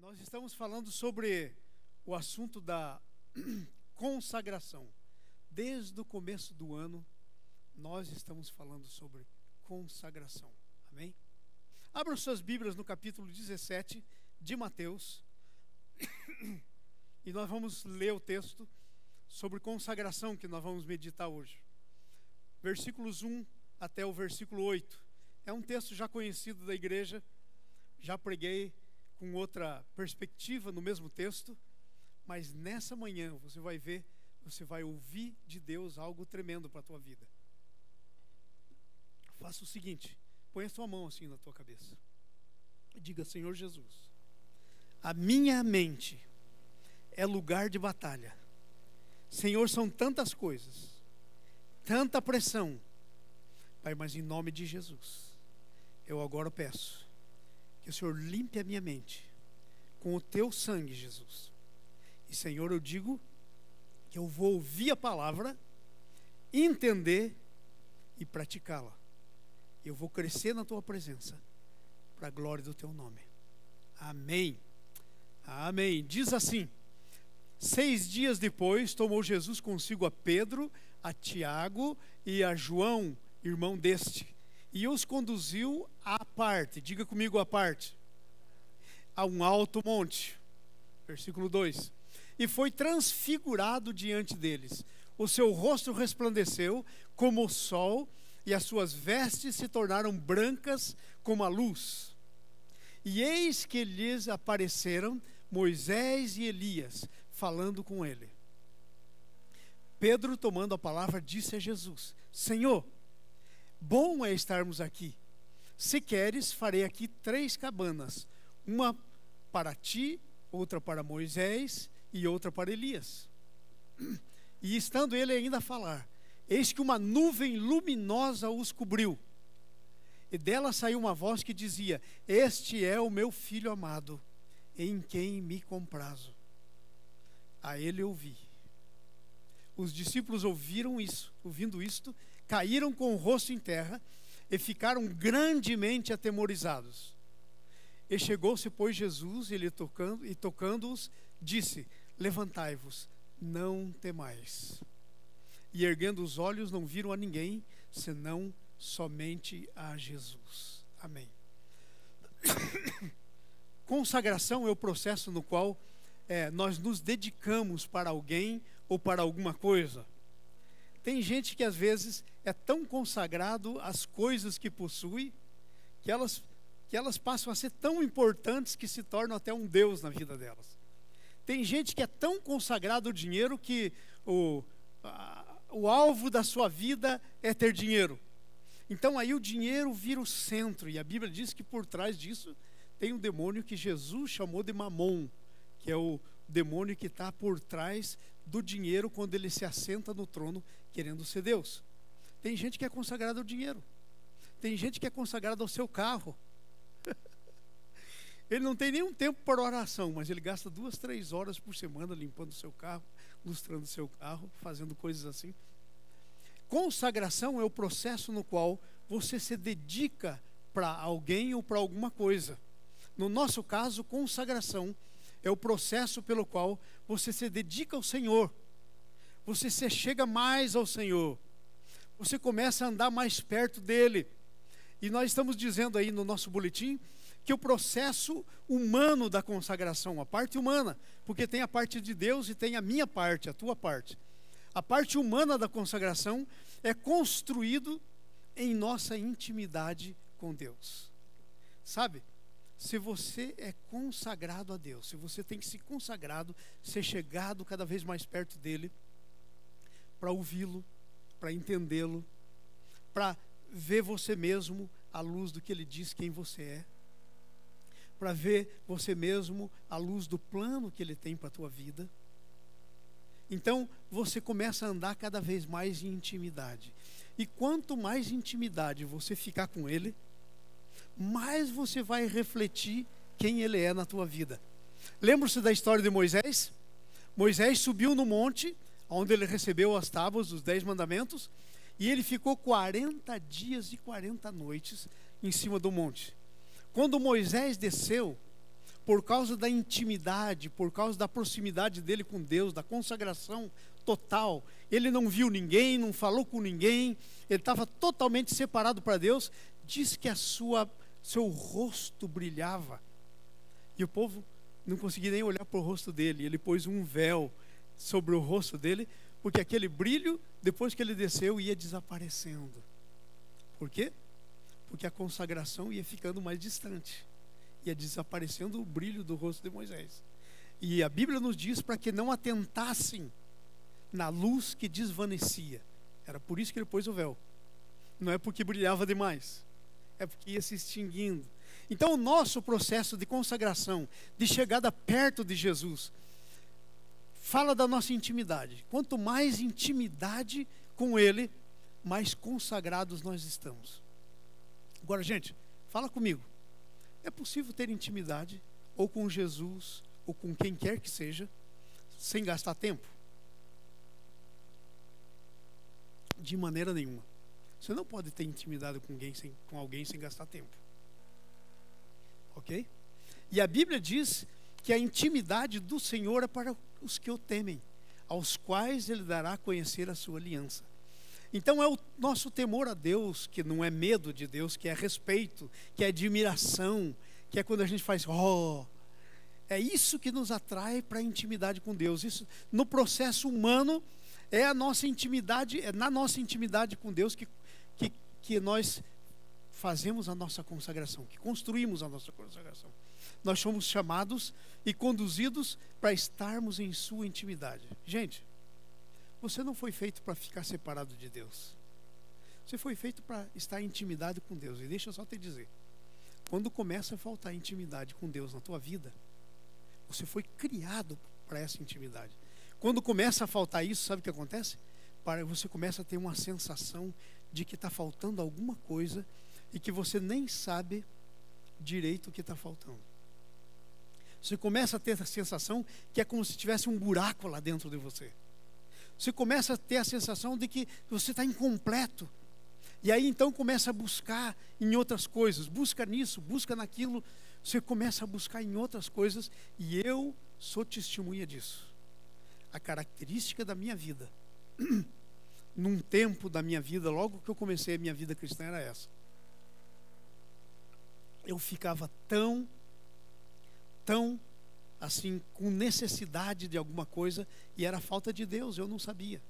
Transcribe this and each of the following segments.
Nós estamos falando sobre o assunto da consagração. Desde o começo do ano, nós estamos falando sobre consagração. Amém? Abram suas Bíblias no capítulo 17 de Mateus. E nós vamos ler o texto sobre consagração que nós vamos meditar hoje. Versículos 1 até o versículo 8. É um texto já conhecido da igreja. Já preguei com outra perspectiva no mesmo texto. Mas nessa manhã você vai ver, você vai ouvir de Deus algo tremendo para a tua vida. Faça o seguinte, põe a tua mão assim na tua cabeça. E diga: Senhor Jesus, a minha mente é lugar de batalha. Senhor, são tantas coisas, tanta pressão. Pai, mas em nome de Jesus, eu agora peço que o Senhor limpe a minha mente com o teu sangue, Jesus. E Senhor, eu digo que eu vou ouvir a palavra, entender e praticá-la. Eu vou crescer na tua presença, para a glória do teu nome. Amém. Amém. Diz assim: 6 dias depois, tomou Jesus consigo a Pedro, a Tiago e a João, irmão deste, e os conduziu à parte. Diga comigo: à parte. A um alto monte. Versículo 2. E foi transfigurado diante deles. O seu rosto resplandeceu como o sol, e as suas vestes se tornaram brancas como a luz. E eis que lhes apareceram Moisés e Elias, falando com ele. Pedro, tomando a palavra, disse a Jesus: Senhor, bom é estarmos aqui. Se queres, farei aqui 3 cabanas, uma para ti, outra para Moisés e outra para Elias. E estando ele ainda a falar, eis que uma nuvem luminosa os cobriu. E dela saiu uma voz que dizia: Este é o meu filho amado, em quem me comprazo. A ele ouvi. Os discípulos ouvindo isto, caíram com o rosto em terra e ficaram grandemente atemorizados. E chegou-se, pois, Jesus, ele tocando-os, disse: Levantai-vos, não temais. E erguendo os olhos, não viram a ninguém, senão somente a Jesus. Amém. Consagração é o processo no qual nós nos dedicamos para alguém ou para alguma coisa. Tem gente que às vezes é tão consagrado às coisas que possui, que elas passam a ser tão importantes que se tornam até um Deus na vida delas. Tem gente que é tão consagrado ao dinheiro que o alvo da sua vida é ter dinheiro. Então aí o dinheiro vira o centro, e a Bíblia diz que por trás disso tem um demônio que Jesus chamou de Mamon, que é o demônio que está por trás do dinheiro quando ele se assenta no trono querendo ser Deus. Tem gente que é consagrada ao dinheiro. Tem gente que é consagrada ao seu carro. Ele não tem nenhum tempo para oração, mas ele gasta 2, 3 horas por semana limpando o seu carro, lustrando o seu carro, fazendo coisas assim. Consagração é o processo no qual você se dedica para alguém ou para alguma coisa. No nosso caso, consagração é o processo pelo qual você se dedica ao Senhor. Você se chega mais ao Senhor. Você começa a andar mais perto dele. E nós estamos dizendo aí no nosso boletim que o processo humano da consagração, a parte humana, porque tem a parte de Deus e tem a minha parte, a tua parte. A parte humana da consagração é construído em nossa intimidade com Deus. Sabe? Se você é consagrado a Deus, se você tem que se consagrado, ser chegado cada vez mais perto dele, para ouvi-lo, para entendê-lo, para ver você mesmo à luz do que ele diz quem você é, para ver você mesmo à luz do plano que ele tem para a tua vida. Então você começa a andar cada vez mais em intimidade. E quanto mais intimidade você ficar com ele, mais você vai refletir quem ele é na tua vida. Lembra-se da história de Moisés? Moisés subiu no monte, onde ele recebeu as tábuas dos 10 mandamentos, e ele ficou 40 dias e 40 noites em cima do monte. Quando Moisés desceu, por causa da intimidade, por causa da proximidade dele com Deus, da consagração total. Ele não viu ninguém, não falou com ninguém, ele estava totalmente separado para Deus. Diz que seu rosto brilhava. E o povo não conseguia nem olhar para o rosto dele. Ele pôs um véu sobre o rosto dele, porque aquele brilho, depois que ele desceu, ia desaparecendo. Por quê? Porque a consagração ia ficando mais distante. Ia desaparecendo o brilho do rosto de Moisés. E a Bíblia nos diz para que não atentassem na luz que desvanecia. Era por isso que ele pôs o véu. Não é porque brilhava demais, é porque ia se extinguindo. Então o nosso processo de consagração, de chegada perto de Jesus, fala da nossa intimidade. Quanto mais intimidade com Ele, mais consagrados nós estamos. Agora, gente, fala comigo. É possível ter intimidade, ou com Jesus, ou com quem quer que seja, sem gastar tempo? De maneira nenhuma. Você não pode ter intimidade com alguém sem gastar tempo. Ok? E a Bíblia diz que a intimidade do Senhor é para os que o temem, aos quais Ele dará a conhecer a sua aliança. Então é o nosso temor a Deus, que não é medo de Deus, que é respeito, que é admiração, que é quando a gente faz, é isso que nos atrai para a intimidade com Deus. Isso, no processo humano, é a nossa intimidade, é na nossa intimidade com Deus que nós fazemos a nossa consagração, que construímos a nossa consagração. Nós somos chamados e conduzidos para estarmos em sua intimidade. Gente, você não foi feito para ficar separado de Deus. Você foi feito para estar em intimidade com Deus. E deixa eu só te dizer, quando começa a faltar intimidade com Deus na tua vida, você foi criado para essa intimidade. Quando começa a faltar isso, sabe o que acontece? Você começa a ter uma sensação de que está faltando alguma coisa e que você nem sabe direito o que está faltando. Você começa a ter a sensação que é como se tivesse um buraco lá dentro de você. Você começa a ter a sensação de que você está incompleto. E aí então começa a buscar em outras coisas. Busca nisso, busca naquilo. Você começa a buscar em outras coisas. E eu sou testemunha disso. A característica da minha vida, num tempo da minha vida, logo que eu comecei a minha vida cristã, era essa. Eu ficava tão assim, com necessidade de alguma coisa, e era falta de Deus, eu não sabia.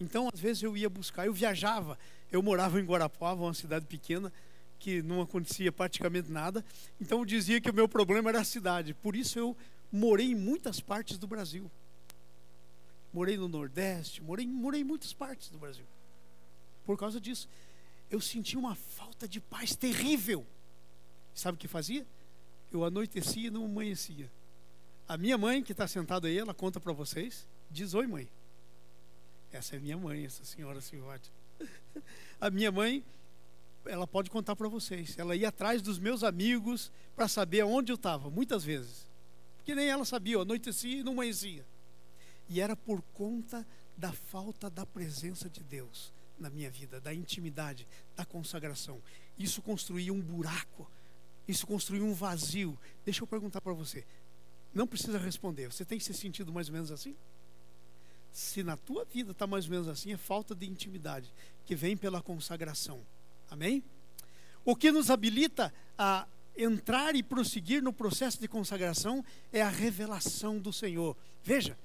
Então, às vezes eu ia buscar, eu viajava, eu morava em Guarapuava, uma cidade pequena, que não acontecia praticamente nada, então eu dizia que o meu problema era a cidade, por isso eu morei em muitas partes do Brasil. Morei no Nordeste, morei em muitas partes do Brasil. Por causa disso, eu senti uma falta de paz terrível. Sabe o que fazia? Eu anoitecia e não amanhecia. A minha mãe, que está sentada aí, ela conta para vocês, diz: oi, mãe. Essa é minha mãe, essa senhora Silvati. A minha mãe, ela pode contar para vocês. Ela ia atrás dos meus amigos para saber onde eu estava, muitas vezes. Porque nem ela sabia, eu anoitecia e não amanhecia. E era por conta da falta da presença de Deus na minha vida, da intimidade, da consagração. Isso construía um buraco, isso construía um vazio. Deixa eu perguntar para você, não precisa responder, você tem se sentido mais ou menos assim? Se na tua vida está mais ou menos assim, é falta de intimidade, que vem pela consagração. Amém? O que nos habilita a entrar e prosseguir no processo de consagração é a revelação do Senhor. Veja,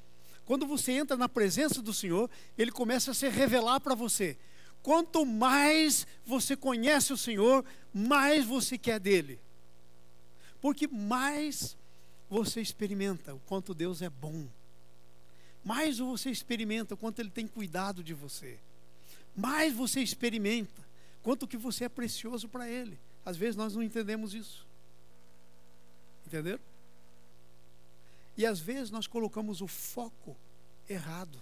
quando você entra na presença do Senhor, Ele começa a se revelar para você. Quanto mais você conhece o Senhor, mais você quer dele. Porque mais você experimenta o quanto Deus é bom. Mais você experimenta o quanto Ele tem cuidado de você. Mais você experimenta quanto que você é precioso para Ele. Às vezes nós não entendemos isso. Entenderam? E às vezes nós colocamos o foco errado.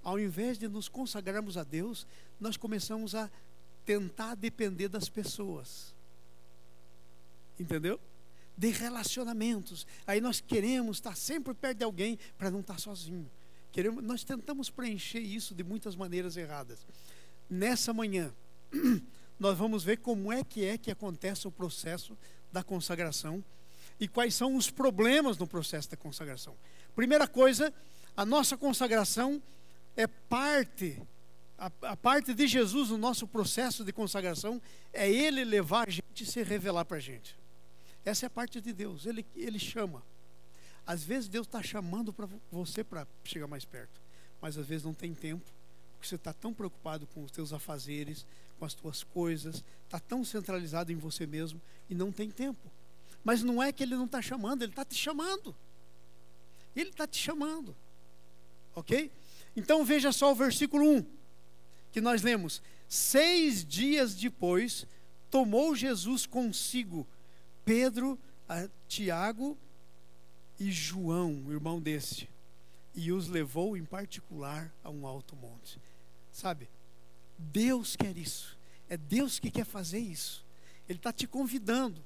Ao invés de nos consagrarmos a Deus, nós começamos a tentar depender das pessoas. Entendeu? De relacionamentos. Aí nós queremos estar sempre perto de alguém para não estar sozinho. Nós tentamos preencher isso de muitas maneiras erradas. Nessa manhã, nós vamos ver como é que acontece o processo da consagração. e quais são os problemas no processo da consagração. Primeira coisa, a nossa consagração é parte, a parte de Jesus no nosso processo de consagração é Ele levar a gente e se revelar para a gente. Essa é a parte de Deus, Ele chama. Às vezes Deus está chamando para você para chegar mais perto, mas às vezes não tem tempo, porque você está tão preocupado com os teus afazeres, com as tuas coisas, está tão centralizado em você mesmo e não tem tempo. Mas não é que Ele não está chamando, Ele está te chamando. Ele está te chamando. Ok? Então veja só o versículo 1, que nós lemos. 6 dias depois, tomou Jesus consigo Pedro, Tiago e João, irmão deste, e os levou em particular a um alto monte. Sabe, Deus quer isso. É Deus que quer fazer isso. Ele está te convidando.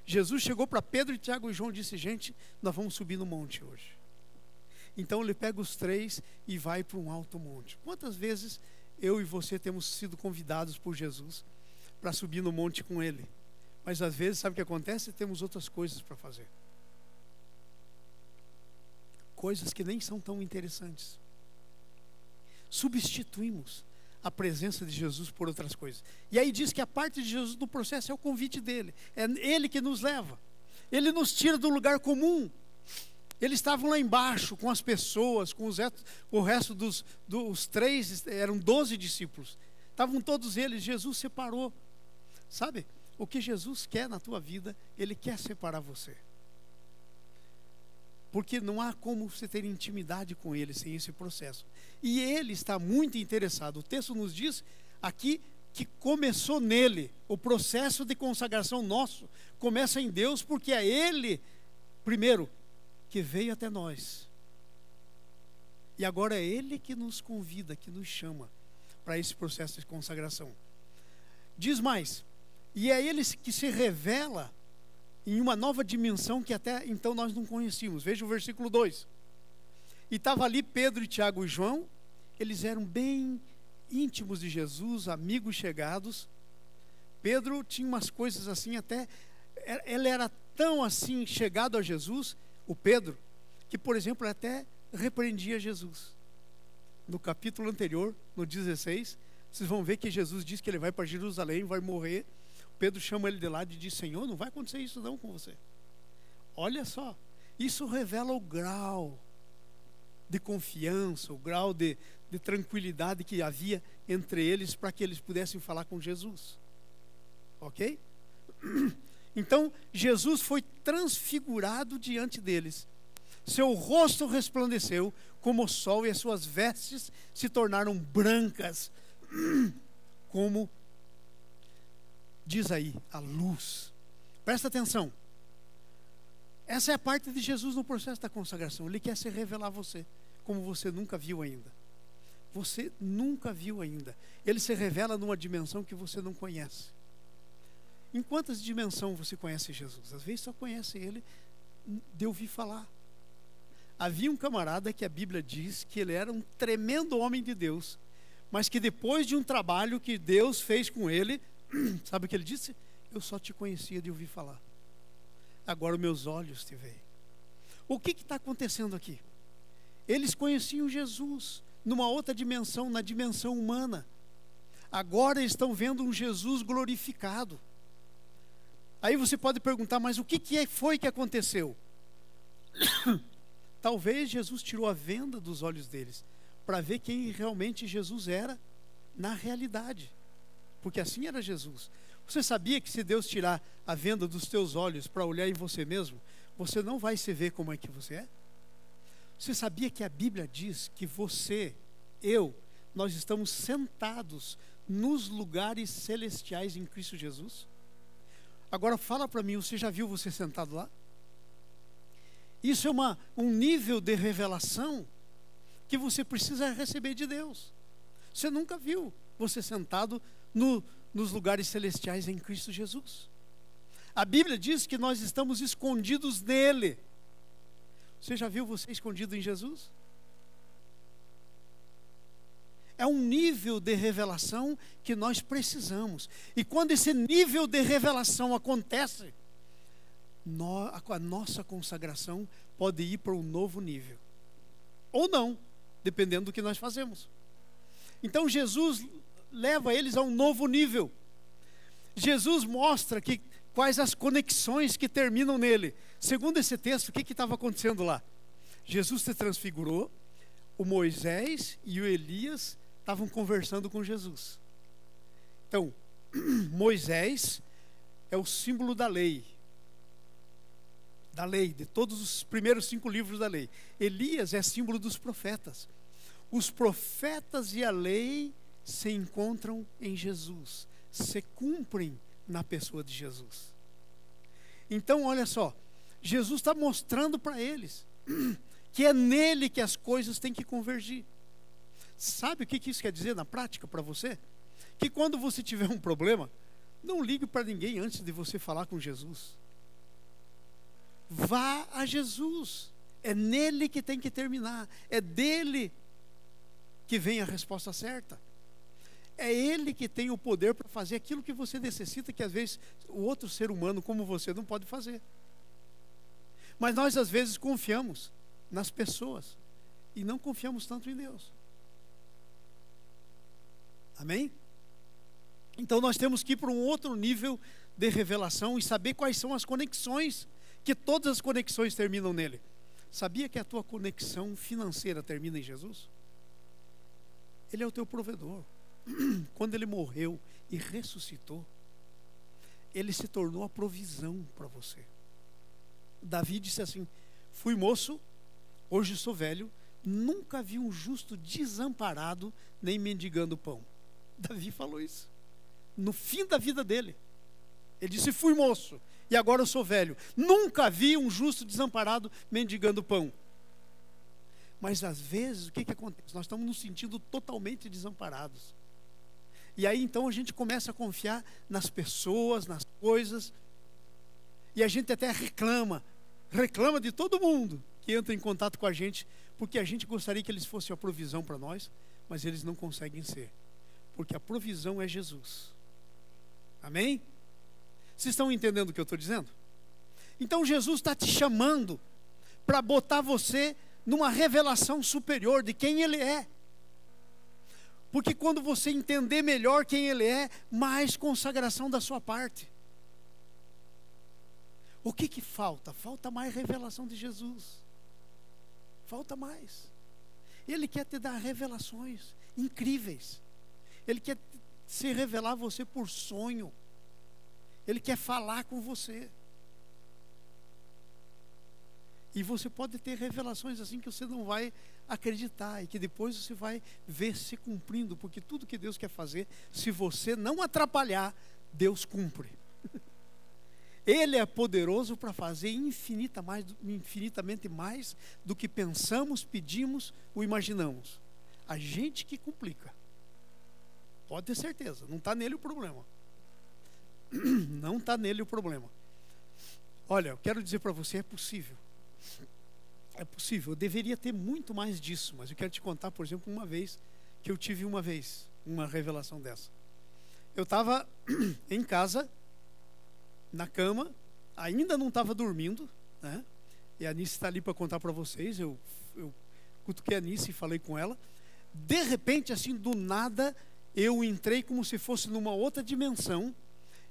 Jesus chegou para Pedro, Tiago e João e disse: gente, nós vamos subir no monte hoje. Então ele pega os 3 e vai para um alto monte. Quantas vezes eu e você temos sido convidados por Jesus para subir no monte com Ele? Mas às vezes, sabe o que acontece? Temos outras coisas para fazer. Coisas que nem são tão interessantes. Substituímos a presença de Jesus por outras coisas. E aí diz que a parte de Jesus no processo é o convite dele. É Ele que nos leva. Ele nos tira do lugar comum. Eles estavam lá embaixo com as pessoas, com o resto dos 3, eram 12 discípulos. Estavam todos eles, Jesus separou. Sabe, o que Jesus quer na tua vida, Ele quer separar você. Porque não há como você ter intimidade com Ele sem esse processo. E Ele está muito interessado. O texto nos diz aqui que começou nele. O processo de consagração nosso começa em Deus, porque é Ele, primeiro, que veio até nós. E agora é Ele que nos convida, que nos chama para esse processo de consagração. Diz mais, e é Ele que se revela em uma nova dimensão que até então nós não conhecíamos. Veja o versículo 2. E estava ali Pedro, Tiago e João. Eles eram bem íntimos de Jesus, amigos chegados. Pedro tinha umas coisas assim até... Ele era tão assim chegado a Jesus, o Pedro, que por exemplo até repreendia Jesus. No capítulo anterior, no 16, vocês vão ver que Jesus diz que ele vai para Jerusalém, vai morrer. Pedro chama ele de lado e diz: Senhor, não vai acontecer isso não com você. Olha só, isso revela o grau de confiança, o grau de tranquilidade que havia entre eles para que eles pudessem falar com Jesus. Ok? Então, Jesus foi transfigurado diante deles. Seu rosto resplandeceu como o sol e as suas vestes se tornaram brancas, como diz aí, a luz. Presta atenção. Essa é a parte de Jesus no processo da consagração. Ele quer se revelar a você, como você nunca viu ainda. Você nunca viu ainda. Ele se revela numa dimensão que você não conhece. Em quantas dimensões você conhece Jesus? Às vezes só conhece Ele de ouvir falar. Havia um camarada que a Bíblia diz que ele era um tremendo homem de Deus, mas que depois de um trabalho que Deus fez com ele, sabe o que ele disse? Eu só te conhecia de ouvir falar. Agora meus olhos te veem. O que está acontecendo aqui? Eles conheciam Jesus numa outra dimensão, na dimensão humana. Agora estão vendo um Jesus glorificado. Aí você pode perguntar, mas o que foi que aconteceu? Talvez Jesus tirou a venda dos olhos deles para ver quem realmente Jesus era na realidade. Porque assim era Jesus. Você sabia que se Deus tirar a venda dos teus olhos para olhar em você mesmo, você não vai se ver como é que você é? Você sabia que a Bíblia diz que você, nós estamos sentados nos lugares celestiais em Cristo Jesus? Agora fala para mim, você já viu você sentado lá? Isso é um nível de revelação que você precisa receber de Deus. Você nunca viu você sentado nos lugares celestiais em Cristo Jesus. A Bíblia diz que nós estamos escondidos nele. Você já viu você escondido em Jesus? É um nível de revelação que nós precisamos. E quando esse nível de revelação acontece, a nossa consagração pode ir para um novo nível. Ou não, dependendo do que nós fazemos. Então Jesus leva eles a um novo nível. Jesus mostra quais as conexões que terminam nele. Segundo esse texto, o que estava acontecendo lá? Jesus se transfigurou, o Moisés e o Elias estavam conversando com Jesus. Então, Moisés é o símbolo da lei, de todos os primeiros 5 livros da lei. Elias é símbolo dos profetas. Os profetas e a lei se encontram em Jesus, se cumprem na pessoa de Jesus. Então, olha só, Jesus está mostrando para eles que é nele que as coisas têm que convergir. Sabe o que isso quer dizer na prática para você? Que quando você tiver um problema, não ligue para ninguém antes de você falar com Jesus. Vá a Jesus. É nele que tem que terminar. É dele que vem a resposta certa. É ele que tem o poder para fazer aquilo que você necessita, que às vezes o outro ser humano como você não pode fazer. Mas nós às vezes confiamos nas pessoas e não confiamos tanto em Deus. Amém? Então nós temos que ir para um outro nível de revelação e saber quais são as conexões, que todas as conexões terminam nele. Sabia que a tua conexão financeira termina em Jesus? Ele é o teu provedor. Quando ele morreu e ressuscitou, ele se tornou a provisão para você. Davi disse assim: fui moço, hoje sou velho, nunca vi um justo desamparado, nem mendigando pão. Davi falou isso no fim da vida dele. Ele disse: fui moço e agora eu sou velho, nunca vi um justo desamparado mendigando pão. Mas às vezes o que acontece? Nós estamos nos sentindo totalmente desamparados. E aí então a gente começa a confiar nas pessoas, nas coisas, e a gente até reclama de todo mundo que entra em contato com a gente, porque a gente gostaria que eles fossem a provisão para nós, mas eles não conseguem ser, porque a provisão é Jesus. Amém? Vocês estão entendendo o que eu estou dizendo? Então Jesus está te chamando para botar você numa revelação superior de quem Ele é. Porque quando você entender melhor quem Ele é, mais consagração da sua parte. O que falta? Falta mais revelação de Jesus. Falta mais. Ele quer te dar revelações incríveis. Ele quer se revelar a você por sonho. Ele quer falar com você. E você pode ter revelações assim que você não vai acreditar e que depois você vai ver se cumprindo, porque tudo que Deus quer fazer, se você não atrapalhar, Deus cumpre. Ele é poderoso para fazer infinitamente mais do que pensamos, pedimos ou imaginamos. A gente que complica. Pode ter certeza, não está nele o problema. Não está nele o problema. Olha, eu quero dizer para você, é possível. É possível, eu deveria ter muito mais disso, mas eu quero te contar, por exemplo, uma vez que eu tive uma revelação dessa. Eu estava em casa, na cama, ainda não estava dormindo, né? E a Anice está ali para contar para vocês. Eu cutuquei a Anice e falei com ela. De repente, assim, do nada, eu entrei como se fosse numa outra dimensão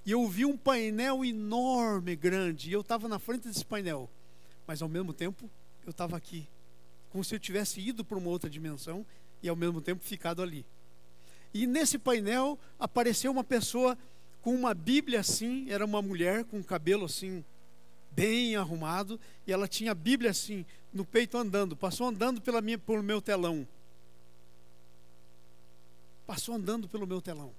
e eu vi um painel enorme, grande, e eu estava na frente desse painel, mas ao mesmo tempo eu estava aqui, como se eu tivesse ido para uma outra dimensão e ao mesmo tempo ficado ali. E nesse painel apareceu uma pessoa com uma Bíblia assim, era uma mulher com cabelo assim, bem arrumado, e ela tinha a Bíblia assim, no peito andando, passou andando pelo meu telão. Passou andando pelo meu telão.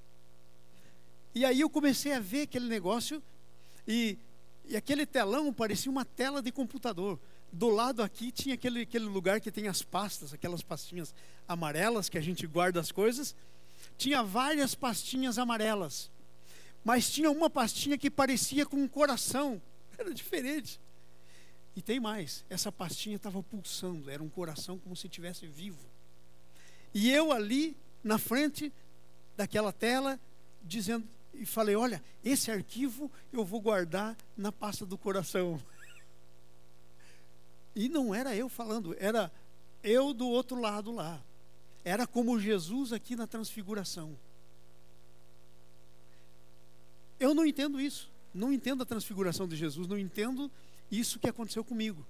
E aí eu comecei a ver aquele negócio, e aquele telão parecia uma tela de computador. Do lado aqui tinha aquele lugar que tem as pastas, aquelas pastinhas amarelas que a gente guarda as coisas. Tinha várias pastinhas amarelas, mas tinha uma pastinha que parecia com um coração, era diferente. E tem mais, essa pastinha estava pulsando, era um coração como se estivesse vivo. E eu ali, na frente daquela tela, dizendo: e falei, olha, esse arquivo eu vou guardar na pasta do coração. E não era eu falando, era eu do outro lado lá. Era como Jesus aqui na transfiguração. Eu não entendo isso. Não entendo a transfiguração de Jesus. Não entendo isso que aconteceu comigo.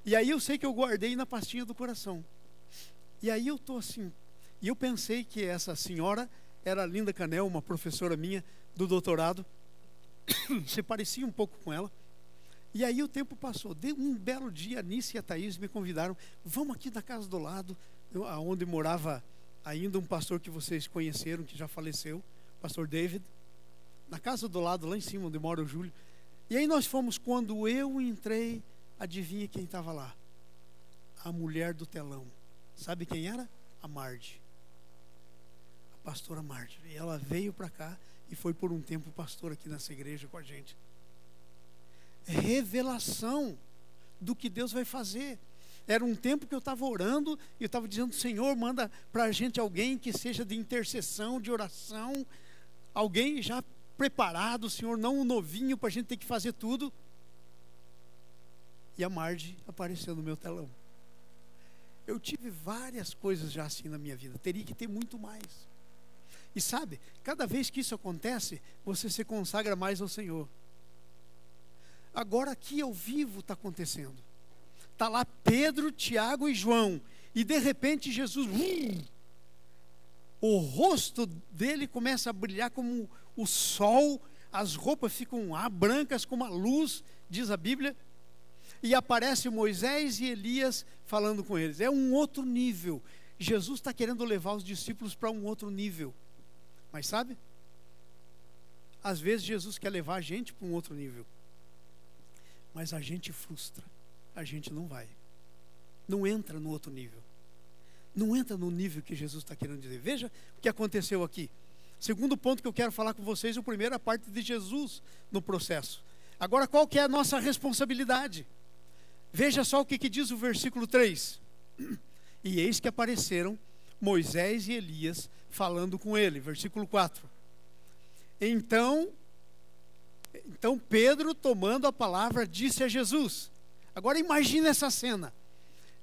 E aí eu sei que eu guardei na pastinha do coração. E aí eu estou assim. E eu pensei que essa senhora era a Linda Canel, uma professora minha do doutorado. Se parecia um pouco com ela. E aí o tempo passou. De um belo dia, a Nice e a Thaís me convidaram. Vamos aqui na casa do lado, onde morava ainda um pastor que vocês conheceram, que já faleceu, pastor David. Na casa do lado, lá em cima, onde mora o Júlio. E aí nós fomos, quando eu entrei, adivinha quem estava lá? A mulher do telão. Sabe quem era? A Marge. A pastora Marge. E ela veio para cá e foi por um tempo pastora aqui nessa igreja com a gente. Revelação do que Deus vai fazer. Era um tempo que eu estava orando e eu estava dizendo, Senhor, manda para a gente alguém que seja de intercessão, de oração, alguém já preparado, Senhor, não um novinho para a gente ter que fazer tudo. E a Marge apareceu no meu telão. Eu tive várias coisas já assim na minha vida, teria que ter muito mais. E sabe, cada vez que isso acontece, você se consagra mais ao Senhor. Agora aqui ao vivo está acontecendo. Está lá Pedro, Tiago e João. E de repente Jesus, o rosto dele começa a brilhar como o sol. As roupas ficam brancas como a luz, diz a Bíblia. E aparece Moisés e Elias falando com eles. É um outro nível. Jesus está querendo levar os discípulos para um outro nível. Mas sabe? Às vezes Jesus quer levar a gente para um outro nível. Mas a gente frustra, a gente não vai. Não entra no outro nível. Não entra no nível que Jesus está querendo dizer. Veja o que aconteceu aqui. Segundo ponto que eu quero falar com vocês, o primeiro é a parte de Jesus no processo. Agora, qual que é a nossa responsabilidade? Veja só o que diz o versículo 3. E eis que apareceram Moisés e Elias falando com ele. Versículo 4. Então Pedro, tomando a palavra, disse a Jesus. Agora imagine essa cena.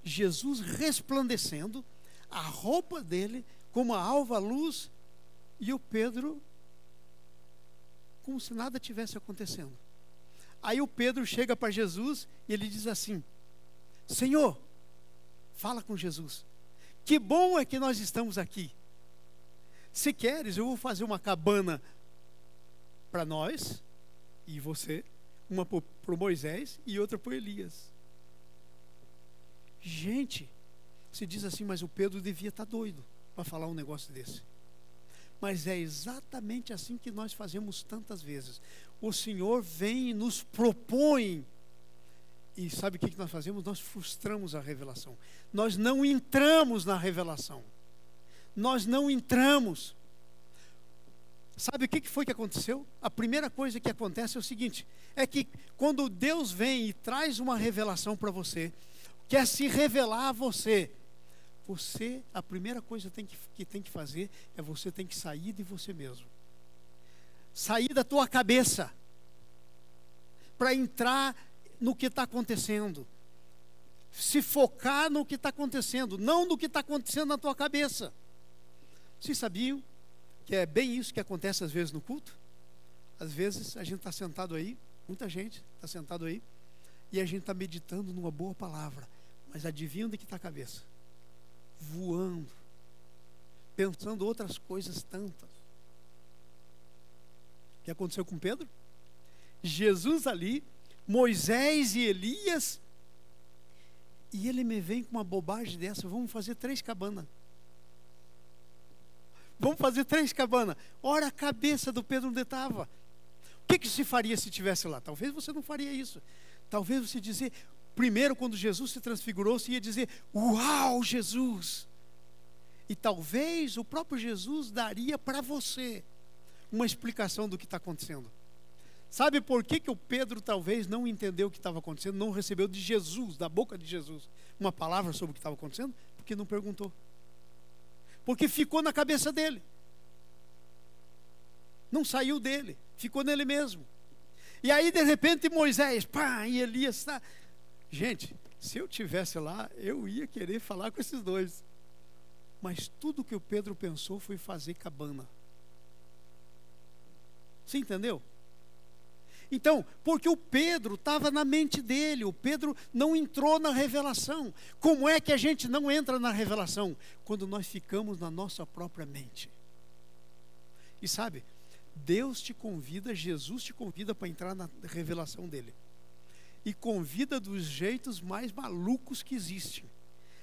Jesus resplandecendo, a roupa dele como a alva luz, e o Pedro como se nada tivesse acontecendo. Aí o Pedro chega para Jesus e ele diz assim: Senhor, fala com Jesus, que bom é que nós estamos aqui. Se queres, eu vou fazer uma cabana para nós e você, uma para o Moisés e outra para o Elias. Gente, se diz assim, mas o Pedro devia estar doido para falar um negócio desse. Mas é exatamente assim que nós fazemos tantas vezes. O Senhor vem e nos propõe. E sabe o que nós fazemos? Nós frustramos a revelação. Nós não entramos na revelação. Nós não entramos. Sabe o que foi que aconteceu? A primeira coisa que acontece é o seguinte: é que quando Deus vem e traz uma revelação para você, quer se revelar a você, a primeira coisa que tem que fazer é você tem que sair de você mesmo. Sair da tua cabeça para entrar no que está acontecendo. Se focar no que está acontecendo, não no que está acontecendo na tua cabeça. Vocês sabiam que é bem isso que acontece às vezes no culto? Às vezes a gente está sentado aí, muita gente está sentado aí, e a gente está meditando numa boa palavra, mas adivinha onde que está a cabeça? Voando, pensando outras coisas tantas. O que aconteceu com Pedro? Jesus ali, Moisés e Elias, e ele me vem com uma bobagem dessa: vamos fazer 3 cabanas. Vamos fazer 3 cabanas. Ora, a cabeça do Pedro onde estava. O que se faria se estivesse lá? Talvez você não faria isso. Talvez você dizer, primeiro quando Jesus se transfigurou, você ia dizer: uau, Jesus! E talvez o próprio Jesus daria para você uma explicação do que está acontecendo. Sabe por que o Pedro talvez não entendeu o que estava acontecendo, não recebeu de Jesus, da boca de Jesus, uma palavra sobre o que estava acontecendo? Porque não perguntou. Porque ficou na cabeça dele. Não saiu dele, ficou nele mesmo. E aí de repente Moisés, pá, e Elias, tá. Gente, se eu tivesse lá, eu ia querer falar com esses dois. Mas tudo que o Pedro pensou foi fazer cabana. Você entendeu? Então, porque o Pedro estava na mente dele, o Pedro não entrou na revelação. Como é que a gente não entra na revelação? Quando nós ficamos na nossa própria mente. E sabe, Deus te convida, Jesus te convida para entrar na revelação dele. E convida dos jeitos mais malucos que existem.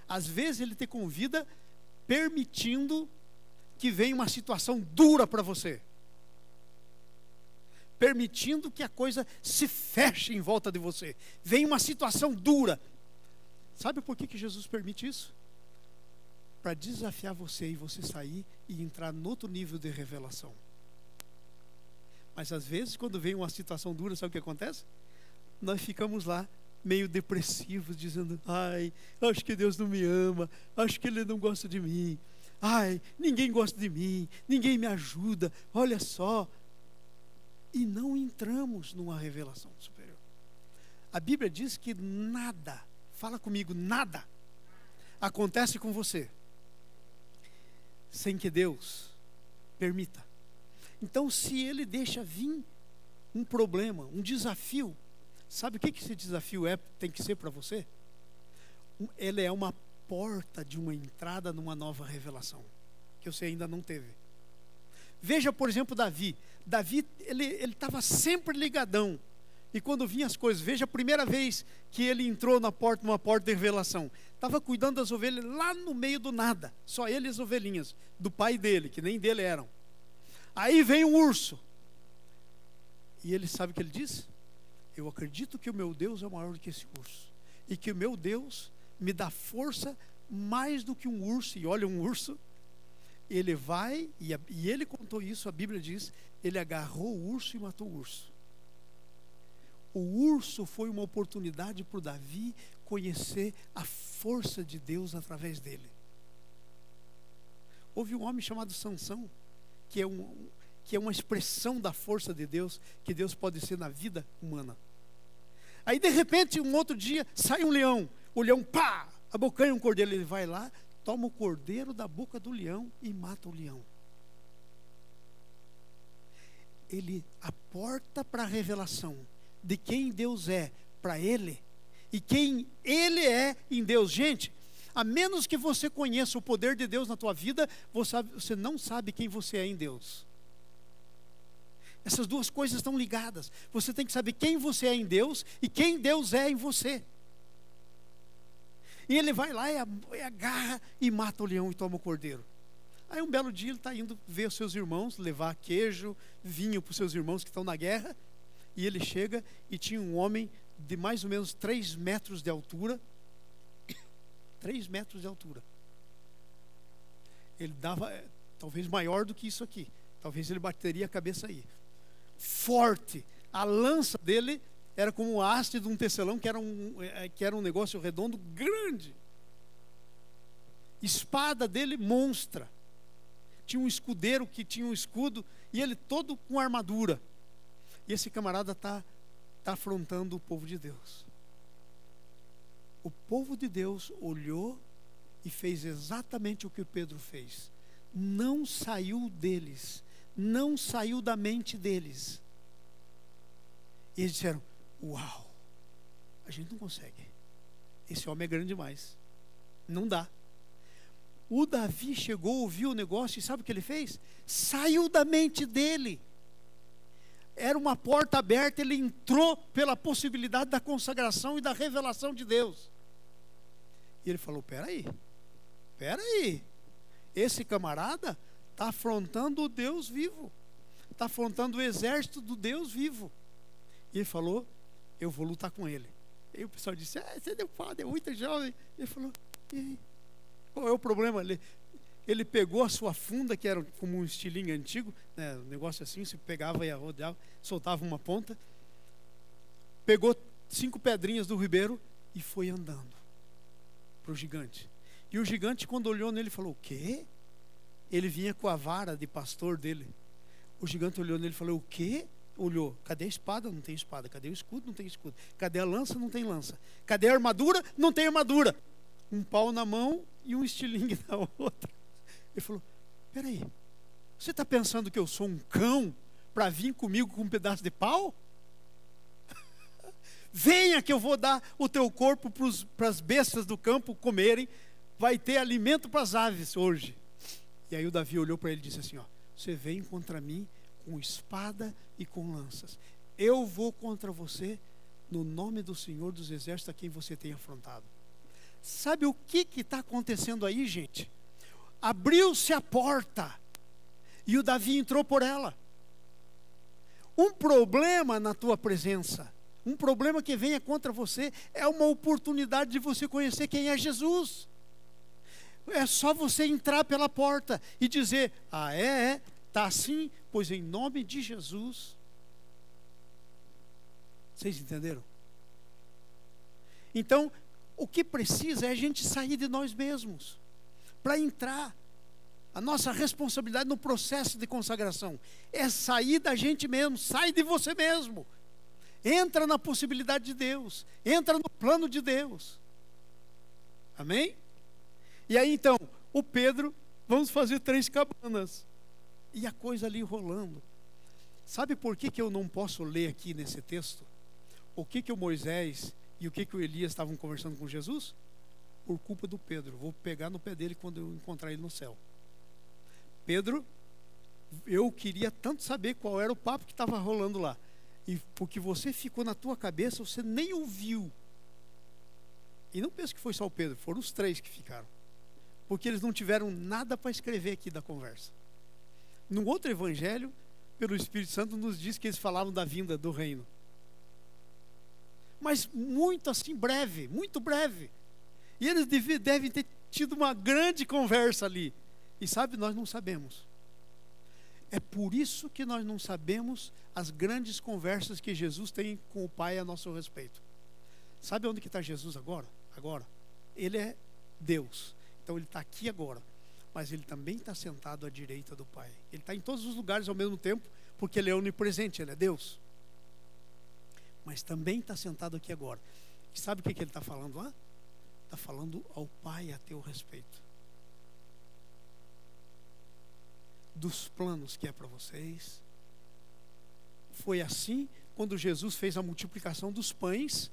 Às vezes ele te convida permitindo que venha uma situação dura para você. Permitindo que a coisa se feche em volta de você. Vem uma situação dura. Sabe por que Jesus permite isso? Para desafiar você e você sair e entrar no outro nível de revelação. Mas às vezes, quando vem uma situação dura, sabe o que acontece? Nós ficamos lá meio depressivos, dizendo: ai, acho que Deus não me ama, acho que Ele não gosta de mim, ai, ninguém gosta de mim, ninguém me ajuda, olha só. E não entramos numa revelação superior. A Bíblia diz que nada, fala comigo, nada acontece com você sem que Deus permita. Então, se Ele deixa vir um problema, um desafio, sabe o que esse desafio tem que ser para você? Ele é uma porta de uma entrada numa nova revelação, que você ainda não teve. Veja, por exemplo, Davi. Davi, ele estava sempre ligadão. E quando vinham as coisas, veja a primeira vez que ele entrou numa porta de revelação. Estava cuidando das ovelhas lá no meio do nada. Só ele e as ovelhinhas, do pai dele, que nem dele eram. Aí vem um urso. E ele sabe o que ele diz? Eu acredito que o meu Deus é maior do que esse urso. E que o meu Deus me dá força mais do que um urso. E olha, um urso, ele vai, e ele contou isso, a Bíblia diz, ele agarrou o urso e matou o urso. O urso foi uma oportunidade para o Davi conhecer a força de Deus através dele. Houve um homem chamado Sansão, que é uma expressão da força de Deus, que Deus pode ser na vida humana. Aí de repente, um outro dia, sai um leão, o leão, pá, abocanha um cordeiro, ele vai lá, toma o cordeiro da boca do leão e mata o leão. A porta para a revelação de quem Deus é para ele e quem ele é em Deus. Gente, a menos que você conheça o poder de Deus na tua vida, você não sabe quem você é em Deus. Essas duas coisas estão ligadas. Você tem que saber quem você é em Deus e quem Deus é em você. E ele vai lá e agarra e mata o leão e toma o cordeiro. Aí um belo dia ele está indo ver os seus irmãos, levar queijo, vinho para os seus irmãos que estão na guerra. E ele chega e tinha um homem de mais ou menos 3 metros de altura. 3 metros de altura. Ele dava, talvez maior do que isso aqui. Talvez ele bateria a cabeça aí. Forte. A lança dele era como a haste de um tecelão, que era um negócio redondo grande. Espada dele, monstra. Tinha um escudeiro que tinha um escudo, e ele todo com armadura. E esse camarada está afrontando o povo de Deus. O povo de Deus olhou e fez exatamente o que o Pedro fez. Não saiu deles, não saiu da mente deles. E eles disseram: uau, a gente não consegue. Esse homem é grande demais. Não dá. O Davi chegou, ouviu o negócio e sabe o que ele fez? Saiu da mente dele. Era uma porta aberta, ele entrou pela possibilidade da consagração e da revelação de Deus. E ele falou: peraí, esse camarada está afrontando o Deus vivo, está afrontando o exército do Deus vivo. E ele falou: eu vou lutar com ele. E o pessoal disse: você é muito jovem. Ele falou: e aí? Qual é o problema? Ele pegou a sua funda, que era como um estilingue antigo, né, um negócio assim, se pegava e rodeava, soltava uma ponta, pegou 5 pedrinhas do ribeiro e foi andando para o gigante. E o gigante, quando olhou nele, falou: o quê? Ele vinha com a vara de pastor dele. O gigante olhou nele e falou: o quê? Olhou: cadê a espada? Não tem espada. Cadê o escudo? Não tem escudo. Cadê a lança? Não tem lança. Cadê a armadura? Não tem armadura. Um pau na mão e um estilingue na outra. Ele falou: peraí, você está pensando que eu sou um cão para vir comigo com um pedaço de pau? Venha que eu vou dar o teu corpo para as bestas do campo comerem. Vai ter alimento para as aves hoje. E aí o Davi olhou para ele e disse assim: ó, você vem contra mim com espada e com lanças. Eu vou contra você no nome do Senhor dos Exércitos, a quem você tem afrontado. Sabe o que está acontecendo aí, gente? Abriu-se a porta e o Davi entrou por ela. Um problema na tua presença, um problema que venha contra você, é uma oportunidade de você conhecer quem é Jesus. É só você entrar pela porta e dizer: ah, está assim, pois em nome de Jesus. Vocês entenderam? Então, o que precisa é a gente sair de nós mesmos para entrar. A nossa responsabilidade no processo de consagração é sair da gente mesmo, sai de você mesmo. Entra na possibilidade de Deus, entra no plano de Deus. Amém? E aí então, o Pedro, vamos fazer 3 cabanas. E a coisa ali rolando. Sabe por que eu não posso ler aqui nesse texto o que o Moisés e o que o Elias estavam conversando com Jesus? Por culpa do Pedro. Vou pegar no pé dele quando eu encontrar ele no céu. Pedro, eu queria tanto saber qual era o papo que estava rolando lá. E porque você ficou na tua cabeça, você nem ouviu. E não penso que foi só o Pedro, foram os 3 que ficaram. Porque eles não tiveram nada para escrever aqui da conversa. No outro evangelho, pelo Espírito Santo, nos diz que eles falavam da vinda do reino. Mas muito assim, breve, muito breve. E eles devem ter tido uma grande conversa ali. E sabe, nós não sabemos. É por isso que nós não sabemos as grandes conversas que Jesus tem com o Pai a nosso respeito. Sabe onde que está Jesus agora? Agora. Ele é Deus. Então ele está aqui agora. Mas ele também está sentado à direita do Pai. Ele está em todos os lugares ao mesmo tempo, porque ele é onipresente, ele é Deus. Mas também está sentado aqui agora. E sabe o que ele está falando lá? Está falando ao Pai a teu respeito. Dos planos que é para vocês. Foi assim quando Jesus fez a multiplicação dos pães.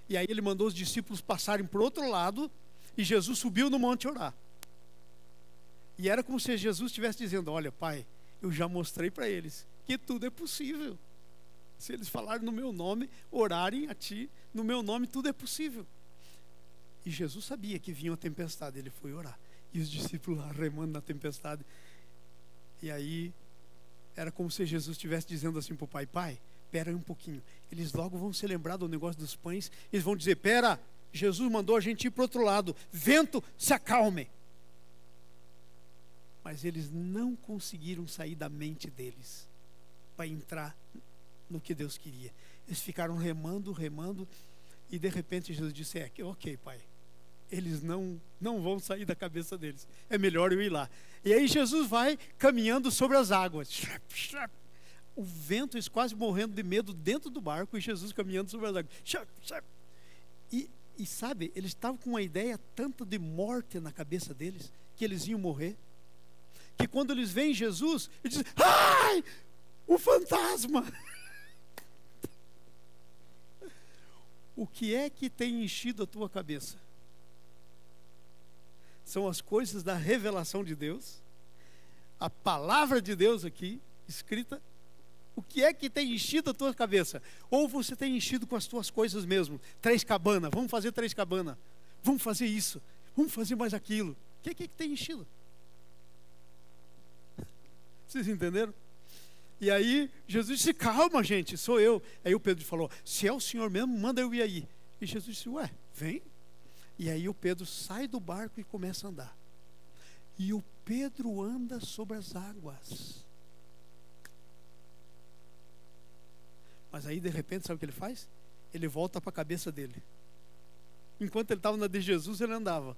E aí ele mandou os discípulos passarem para o outro lado. E Jesus subiu no monte orar. E era como se Jesus estivesse dizendo: olha, Pai, eu já mostrei para eles que tudo é possível. Se eles falarem no meu nome, orarem a Ti, no meu nome, tudo é possível. E Jesus sabia que vinha uma tempestade, ele foi orar. E os discípulos lá remando na tempestade. E aí, era como se Jesus estivesse dizendo assim para o Pai: Pai, pera aí um pouquinho. Eles logo vão se lembrar do negócio dos pães. Eles vão dizer: pera, Jesus mandou a gente ir para o outro lado. Vento, se acalme. Mas eles não conseguiram sair da mente deles para entrar no que Deus queria. Eles ficaram remando, remando. E de repente Jesus disse: ok, Pai, eles não vão sair da cabeça deles. É melhor eu ir lá. E aí Jesus vai caminhando sobre as águas. O vento, eles quase morrendo de medo dentro do barco, e Jesus caminhando sobre as águas. E sabe, eles estavam com uma ideia tanto de morte na cabeça deles, que eles iam morrer, que quando eles veem Jesus, eles dizem: ai, o fantasma! O que é que tem enchido a tua cabeça? São as coisas da revelação de Deus, a palavra de Deus aqui, escrita. O que é que tem enchido a tua cabeça? Ou você tem enchido com as tuas coisas mesmo? 3 cabanas, vamos fazer 3 cabanas. Vamos fazer isso, vamos fazer mais aquilo. O que é que tem enchido? Vocês entenderam? E aí Jesus disse: calma, gente, sou eu. Aí o Pedro falou: se é o Senhor mesmo, manda eu ir aí. E Jesus disse: ué, vem. E aí o Pedro sai do barco e começa a andar. E o Pedro anda sobre as águas. Mas aí de repente, sabe o que ele faz? Ele volta para a cabeça dele. Enquanto ele estava na de Jesus, ele andava.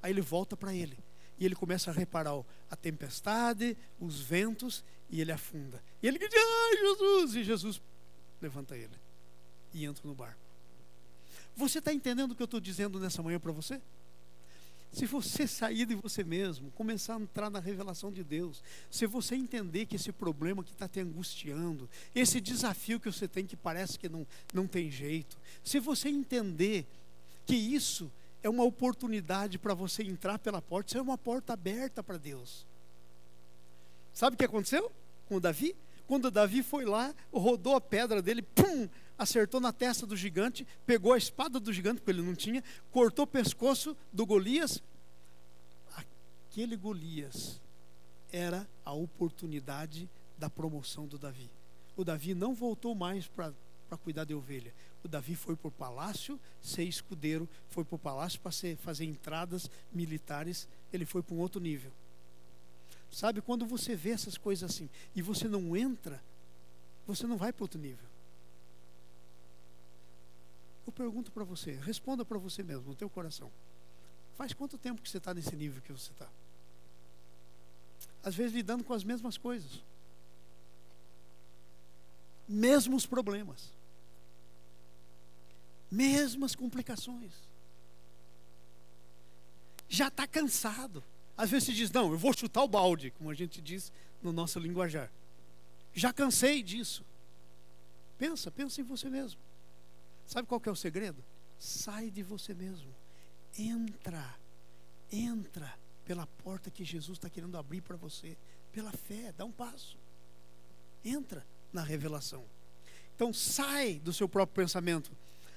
Aí ele volta para ele. E ele começa a reparar a tempestade, os ventos. e ele afunda. E ele diz: ai, Jesus! E Jesus levanta ele e entra no barco. Você está entendendo o que eu estou dizendo nessa manhã para você? Se você sair de você mesmo, começar a entrar na revelação de Deus, se você entender que esse problema que está te angustiando, esse desafio que você tem que parece que não tem jeito, se você entender que isso é uma oportunidade para você entrar pela porta, isso é uma porta aberta para Deus. Sabe o que aconteceu com o Davi? Quando Davi foi lá, rodou a pedra dele, pum, acertou na testa do gigante, pegou a espada do gigante, porque ele não tinha, cortou o pescoço do Golias. Aquele Golias era a oportunidade da promoção do Davi. O Davi não voltou mais para cuidar de ovelha. O Davi foi para o palácio ser escudeiro, foi para o palácio para fazer entradas militares, ele foi para um outro nível. Sabe, quando você vê essas coisas assim e você não entra, você não vai para outro nível. Eu pergunto para você, responda para você mesmo, no teu coração. Faz quanto tempo que você está nesse nível que você está? Às vezes lidando com as mesmas coisas, mesmos problemas, mesmas complicações. Já está cansado. Às vezes você diz: não, eu vou chutar o balde, como a gente diz no nosso linguajar. Já cansei disso. Pensa em você mesmo. Sabe qual que é o segredo? Sai de você mesmo. Entra pela porta que Jesus está querendo abrir para você. Pela fé, dá um passo. Entra na revelação. Então sai do seu próprio pensamento.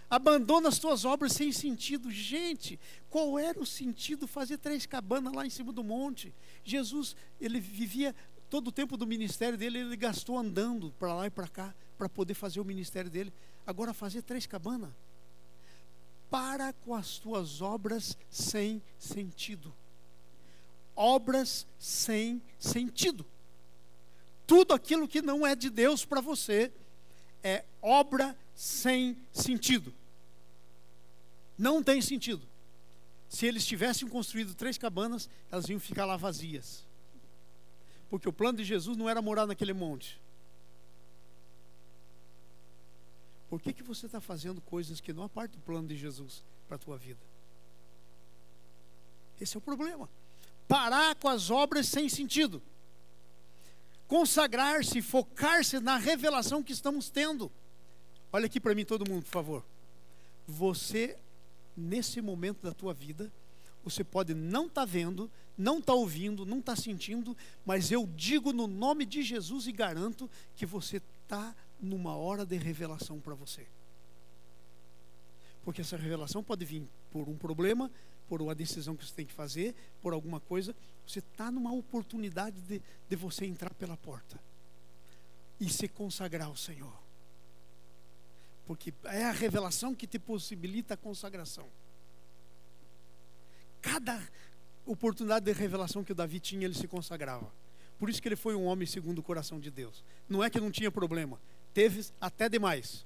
Abandona as tuas obras sem sentido. Gente, qual era o sentido fazer 3 cabanas lá em cima do monte? Jesus, ele vivia todo o tempo do ministério dele, ele gastou andando para lá e para cá, para poder fazer o ministério dele. Agora fazer 3 cabanas? Para com as tuas obras sem sentido. Obras sem sentido. Tudo aquilo que não é de Deus para você é obra sem sentido. Não tem sentido. Se eles tivessem construído 3 cabanas, elas iam ficar lá vazias. Porque o plano de Jesus não era morar naquele monte. Por que você está fazendo coisas que não é parte do plano de Jesus para a tua vida? Esse é o problema. Parar com as obras sem sentido. Consagrar-se, focar-se na revelação que estamos tendo. Olha aqui para mim todo mundo, por favor. Você, nesse momento da tua vida, você pode não estar vendo, não estar ouvindo, não estar sentindo, mas eu digo no nome de Jesus e garanto que você está numa hora de revelação para você. Porque essa revelação pode vir por um problema, por uma decisão que você tem que fazer, por alguma coisa. Você está numa oportunidade de você entrar pela porta e se consagrar ao Senhor. Porque é a revelação que te possibilita a consagração. Cada oportunidade de revelação que o Davi tinha, ele se consagrava. Por isso que ele foi um homem segundo o coração de Deus. Não é que não tinha problema, teve até demais.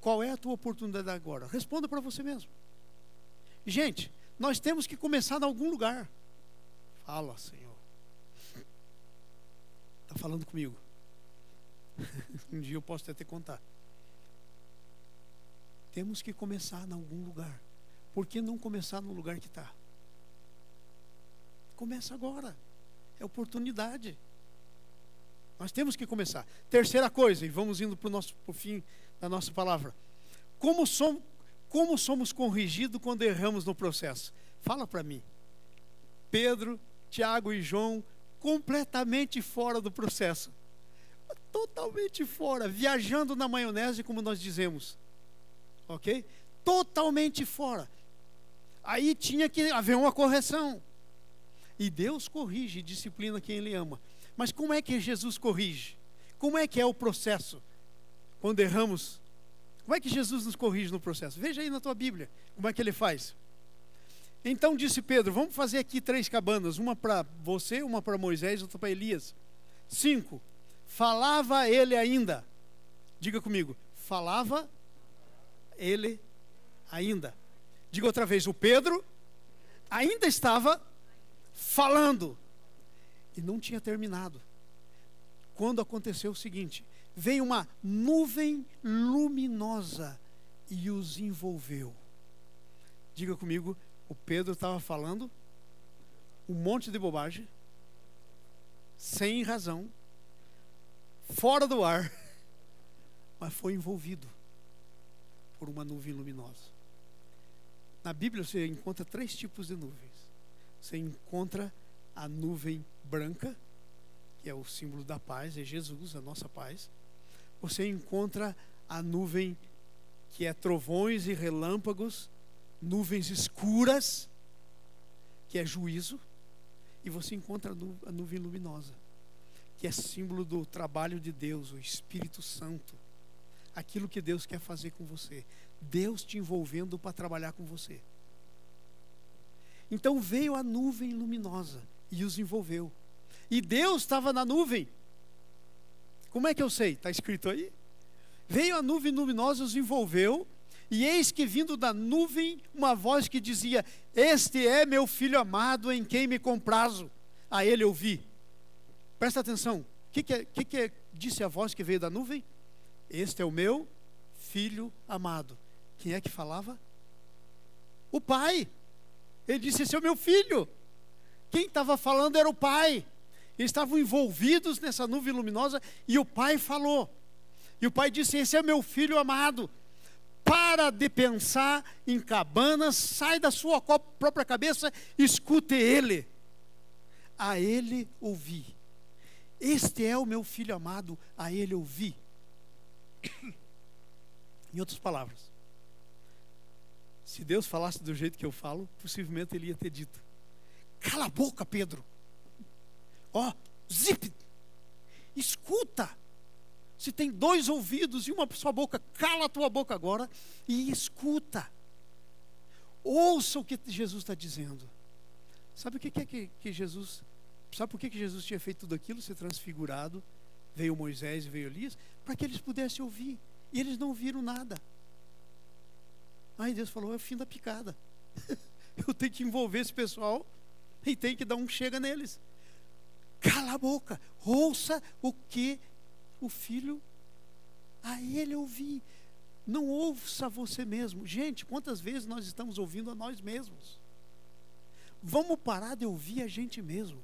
Qual é a tua oportunidade agora? Responda para você mesmo. Gente, nós temos que começar em algum lugar. Fala, Senhor. Está falando comigo. Um dia eu posso até te contar. Temos que começar em algum lugar. Por que não começar no lugar que está? Começa agora. É oportunidade. Nós temos que começar. Terceira coisa, e vamos indo para o fim da nossa palavra. Como somos corrigidos quando erramos no processo? Fala para mim. Pedro, Tiago e João, completamente fora do processo. Totalmente fora, viajando na maionese, como nós dizemos. Ok? Totalmente fora. Aí tinha que haver uma correção. E Deus corrige e disciplina quem Ele ama. Mas como é que Jesus corrige? Como é que é o processo? Quando erramos, como é que Jesus nos corrige no processo? Veja aí na tua Bíblia, como é que Ele faz. Então disse Pedro: vamos fazer aqui 3 cabanas, uma para você, uma para Moisés, outra para Elias. 5. Falava ele ainda. Diga comigo. Falava ele ainda. Diga outra vez. O Pedro ainda estava falando. E não tinha terminado. quando aconteceu o seguinte: veio uma nuvem luminosa e os envolveu. Diga comigo, o Pedro estava falando um monte de bobagem, sem razão, fora do ar, mas foi envolvido por uma nuvem luminosa. Na Bíblia você encontra 3 tipos de nuvens. Você encontra a nuvem branca, que é o símbolo da paz, é Jesus, a nossa paz. Você encontra a nuvem que é trovões e relâmpagos, nuvens escuras, que é juízo. E você encontra a nuvem luminosa, que é símbolo do trabalho de Deus, o Espírito Santo. Aquilo que Deus quer fazer com você. Deus te envolvendo para trabalhar com você. Então veio a nuvem luminosa e os envolveu. E Deus estava na nuvem. Como é que eu sei? Está escrito aí? Veio a nuvem luminosa e os envolveu. E eis que vindo da nuvem uma voz que dizia: este é meu filho amado, em quem me comprazo. A ele eu vi. Presta atenção. O que disse a voz que veio da nuvem? Este é o meu filho amado. Quem é que falava? O pai. Ele disse: esse é o meu filho. Quem estava falando era o pai. Eles estavam envolvidos nessa nuvem luminosa e o pai falou. E o pai disse: esse é meu filho amado. Para de pensar em cabanas, sai da sua própria cabeça, escute ele. A ele ouvi. Este é o meu filho amado, a ele ouvi. Em outras palavras, se Deus falasse do jeito que eu falo, possivelmente ele ia ter dito: cala a boca, Pedro. Ó, zip, escuta. Se tem 2 ouvidos e uma só boca, cala a tua boca agora e escuta. Ouça o que Jesus está dizendo. Sabe o que é que Jesus... Sabe por que Jesus tinha feito tudo aquilo? Ser transfigurado. Veio Moisés e veio Elias, para que eles pudessem ouvir. E eles não viram nada. Aí Deus falou: é o fim da picada. Eu tenho que envolver esse pessoal e tenho que dar um chega neles. Cala a boca. Ouça o que o filho, a ele ouvir. Não ouça você mesmo. Gente, quantas vezes nós estamos ouvindo a nós mesmos? Vamos parar de ouvir a gente mesmo.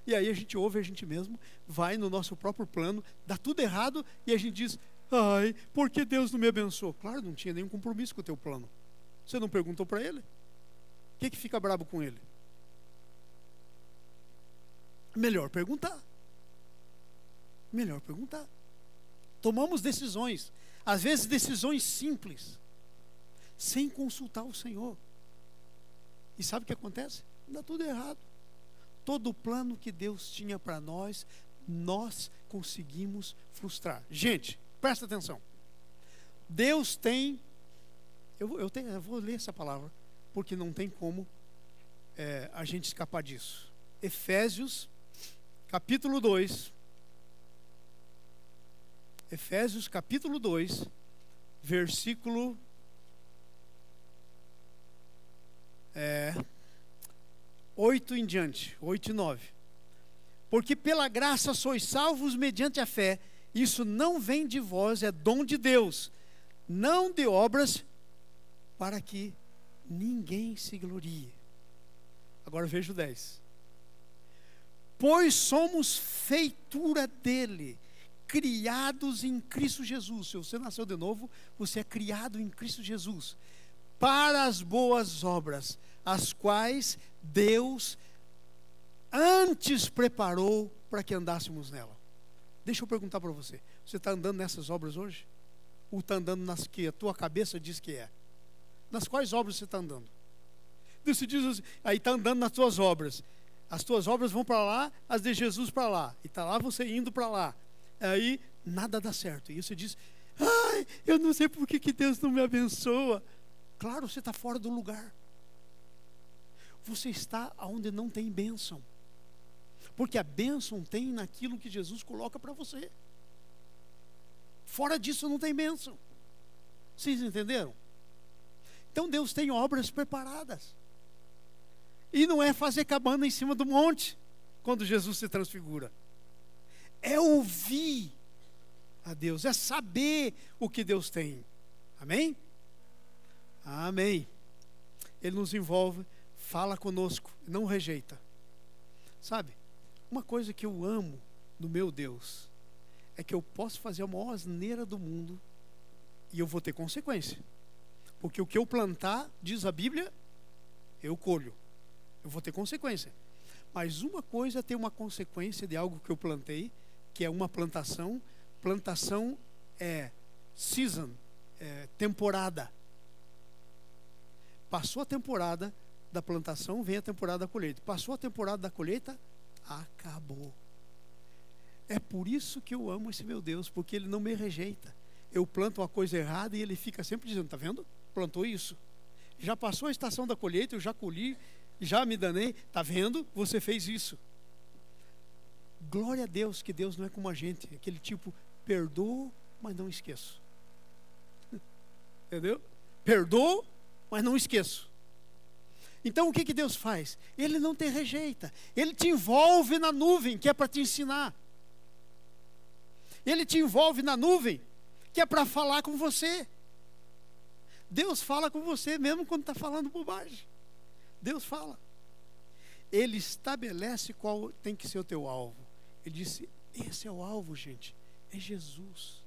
E aí a gente ouve a gente mesmo, vai no nosso próprio plano, dá tudo errado e a gente diz: ai, por que Deus não me abençoou? Claro, não tinha nenhum compromisso com o teu plano. Você não perguntou para ele? O que fica brabo com ele? Melhor perguntar. Melhor perguntar. Tomamos decisões, às vezes decisões simples, sem consultar o Senhor. E sabe o que acontece? Dá tudo errado. Todo o plano que Deus tinha para nós, nós conseguimos frustrar. Gente, presta atenção. Deus tem... Eu vou ler essa palavra, porque não tem como a gente escapar disso. Efésios, capítulo 2. Efésios capítulo 2, versículo 8 em diante, 8 e 9. Porque pela graça sois salvos mediante a fé, isso não vem de vós, é dom de Deus, não de obras, para que ninguém se glorie. Agora veja o 10. Pois somos feitura dele, criados em Cristo Jesus. Se você nasceu de novo, você é criado em Cristo Jesus, para as boas obras, as quais Deus antes preparou para que andássemos nela. Deixa eu perguntar para você: você está andando nessas obras hoje? Ou está andando nas que a tua cabeça diz que é? Nas quais obras você está andando? Você diz assim, aí está andando nas tuas obras. As tuas obras vão para lá, as de Jesus para lá. E está lá você indo para lá. Aí nada dá certo. E você diz: ai, eu não sei por que Deus não me abençoa. Claro, você está fora do lugar. Você está onde não tem bênção. Porque a bênção tem naquilo que Jesus coloca para você. Fora disso não tem bênção. Vocês entenderam? Então Deus tem obras preparadas. E não é fazer cabana em cima do monte quando Jesus se transfigura. é ouvir a Deus, é saber o que Deus tem. Amém? Amém. Ele nos envolve, fala conosco, não rejeita. Sabe, uma coisa que eu amo no meu Deus é que eu posso fazer a maior asneira do mundo e eu vou ter consequência. Porque o que eu plantar, diz a Bíblia, eu colho. Eu vou ter consequência. Mas uma coisa é ter uma consequência de algo que eu plantei, que é uma plantação. Plantação é season, é temporada. Passou a temporada da plantação, vem a temporada da colheita. Passou a temporada da colheita, acabou. É por isso que eu amo esse meu Deus, porque Ele não me rejeita. Eu planto uma coisa errada e Ele fica sempre dizendo, tá vendo? Plantou isso. Já passou a estação da colheita, eu já colhi, já me danei, tá vendo? Você fez isso. Glória a Deus que Deus não é como a gente, aquele tipo, perdoo, mas não esqueço. Entendeu? Perdoo, mas não esqueço. Então o que Deus faz? Ele não te rejeita. Ele te envolve na nuvem, que é para te ensinar. Ele te envolve na nuvem, que é para falar com você. Deus fala com você mesmo quando está falando bobagem. Deus fala. Ele estabelece qual tem que ser o teu alvo. Ele disse, esse é o alvo, gente. É Jesus.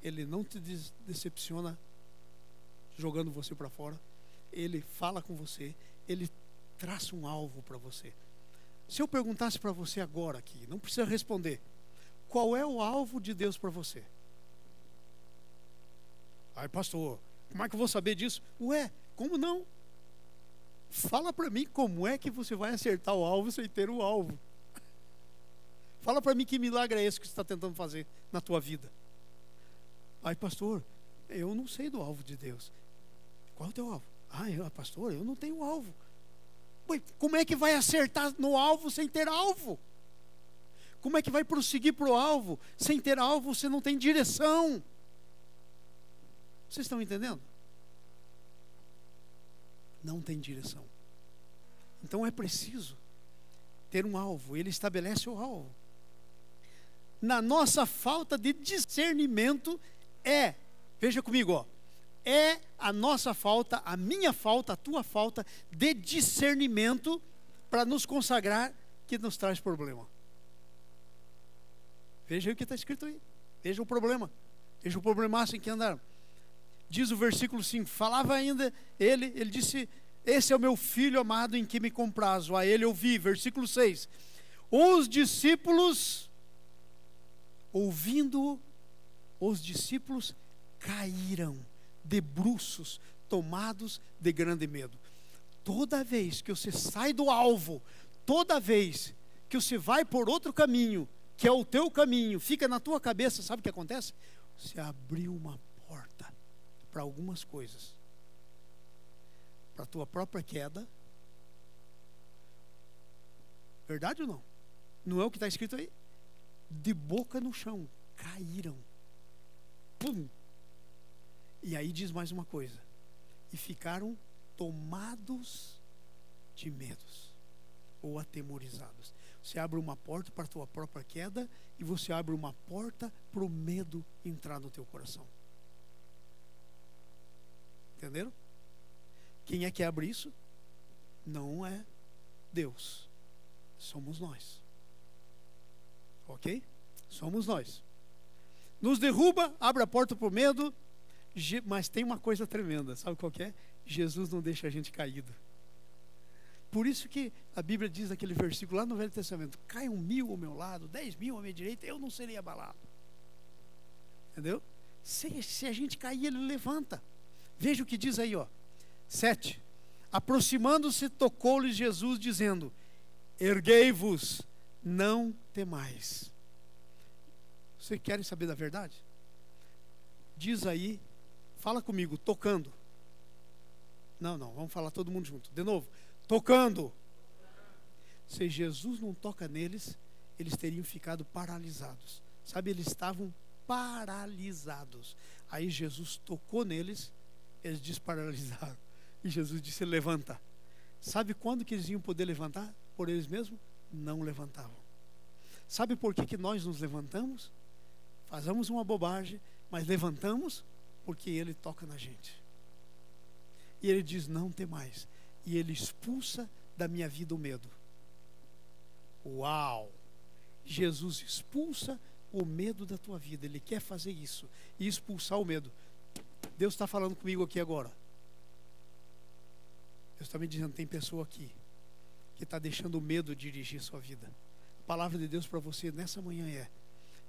Ele não te decepciona jogando você para fora. Ele fala com você. Ele traça um alvo para você. Se eu perguntasse para você agora aqui, não precisa responder, qual é o alvo de Deus para você? Ai, pastor, como é que eu vou saber disso? Ué, como não? Fala para mim como é que você vai acertar o alvo sem ter o alvo. Fala para mim que milagre é esse que você está tentando fazer na tua vida. Ai, pastor, eu não sei do alvo de Deus. Qual é o teu alvo? Pastor, eu não tenho alvo. Ué, como é que vai acertar no alvo sem ter alvo? Como é que vai prosseguir para o alvo? Sem ter alvo, você não tem direção. Vocês estão entendendo? Não tem direção. Então é preciso ter um alvo. Ele estabelece o alvo. Na nossa falta de discernimento veja comigo, ó, é a nossa falta, a minha falta, a tua falta de discernimento para nos consagrar que nos traz problema. Veja aí o que está escrito aí. Veja o problema. Veja o problemaço em que andaram. Diz o versículo 5, falava ainda ele disse, esse é o meu filho amado em que me comprazo, a ele ouvi. Versículo 6, os discípulos, ouvindo, os discípulos caíram de bruços, tomados de grande medo. Toda vez que você sai do alvo, toda vez que você vai por outro caminho, que é o teu caminho, fica na tua cabeça, sabe o que acontece? Você abriu uma porta para algumas coisas, para a tua própria queda. Verdade ou não? Não é o que está escrito aí? De boca no chão, caíram. Pum! E aí diz mais uma coisa, e ficaram tomados de medos, ou atemorizados. Você abre uma porta para a tua própria queda, e você abre uma porta para o medo entrar no teu coração. Entenderam? Quem é que abre isso? Não é Deus. Somos nós. Ok? Somos nós. Nos derruba, abre a porta para o medo, mas tem uma coisa tremenda, sabe qual que é? Jesus não deixa a gente caído. Por isso que a Bíblia diz aquele versículo lá no Velho Testamento, caiam 1000 ao meu lado, 10.000 à minha direita, eu não serei abalado. Entendeu? Se a gente cair, ele levanta. Veja o que diz aí, ó. 7. Aproximando-se, tocou-lhes Jesus, dizendo, erguei-vos, não temais. Vocês querem saber da verdade? Diz aí, fala comigo, tocando. Não, vamos falar todo mundo junto. De novo, tocando. Se Jesus não toca neles, eles teriam ficado paralisados. Sabe, eles estavam paralisados. Aí Jesus tocou neles, eles desparalisaram. E Jesus disse, levanta. Sabe quando que eles iam poder levantar? Por eles mesmos? Não levantavam. Sabe por que nós nos levantamos? Fazemos uma bobagem, mas levantamos porque Ele toca na gente. E Ele diz, não tem mais. E Ele expulsa da minha vida o medo. Uau! Jesus expulsa o medo da tua vida. Ele quer fazer isso e expulsar o medo. Deus está falando comigo aqui agora. Deus está me dizendo, tem pessoa aqui que está deixando o medo dirigir sua vida. A palavra de Deus para você nessa manhã é: